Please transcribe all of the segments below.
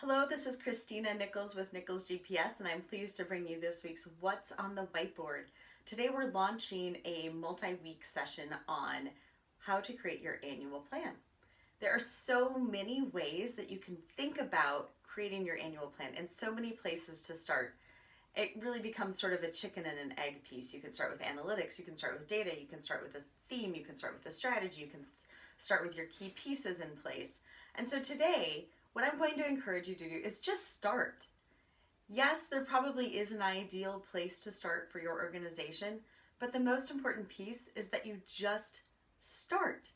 Hello, this is Christina Nichols with NicholsGPS, and I'm pleased to bring you this week's What's on the Whiteboard. Today we're launching a multi-week session on how to create your annual plan. There are so many ways that you can think about creating your annual plan and so many places to start. It really becomes sort of a chicken and an egg piece. You can start with analytics, you can start with data, you can start with a theme, you can start with a strategy, you can start with your key pieces in place. And so today, what I'm going to encourage you to do is just start. Yes, there probably is an ideal place to start for your organization, but the most important piece is that you just start.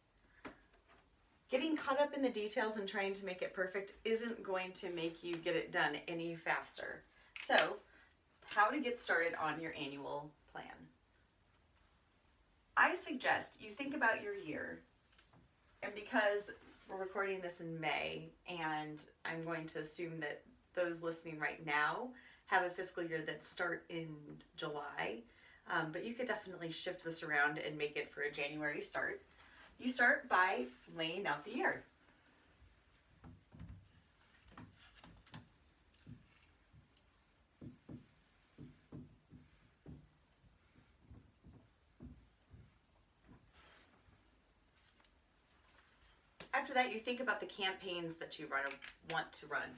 Getting caught up in the details and trying to make it perfect isn't going to make you get it done any faster. So, how to get started on your annual plan. I suggest you think about your year, and because we're recording this in May, and I'm going to assume that those listening right now have a fiscal year that start in July, but you could definitely shift this around and make it for a January start. You start by laying out the year. After that, you think about the campaigns that you want to run.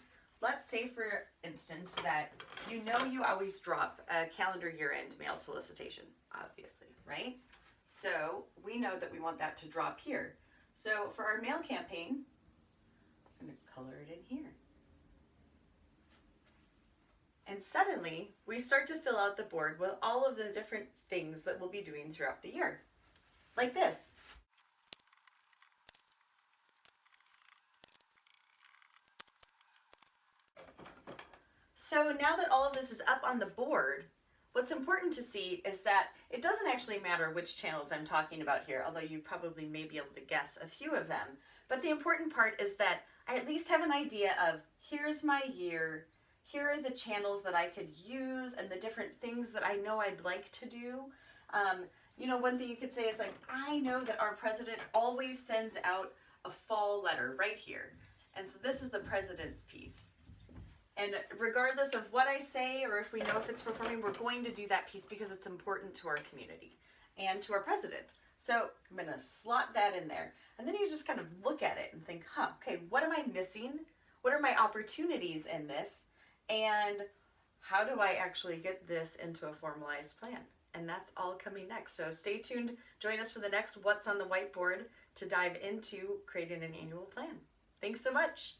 Let's say, for instance, that you always drop a calendar year-end mail solicitation, obviously, right? So we know that we want that to drop here. So for our mail campaign, I'm going to color it in here. And suddenly, we start to fill out the board with all of the different things that we'll be doing throughout the year, like this. So now that all of this is up on the board, what's important to see is that it doesn't actually matter which channels I'm talking about here, although you probably may be able to guess a few of them. But the important part is that I at least have an idea of, here's my year, here are the channels that I could use and the different things that I know I'd like to do. One thing you could say is like, I know that our president always sends out a fall letter right here. And so this is the president's piece. And regardless of what I say or if we know if it's performing, we're going to do that piece because it's important to our community and to our president. So I'm going to slot that in there. And then you just kind of look at it and think, okay, what am I missing? What are my opportunities in this? And how do I actually get this into a formalized plan? And that's all coming next. So stay tuned. Join us for the next What's on the Whiteboard to dive into creating an annual plan. Thanks so much.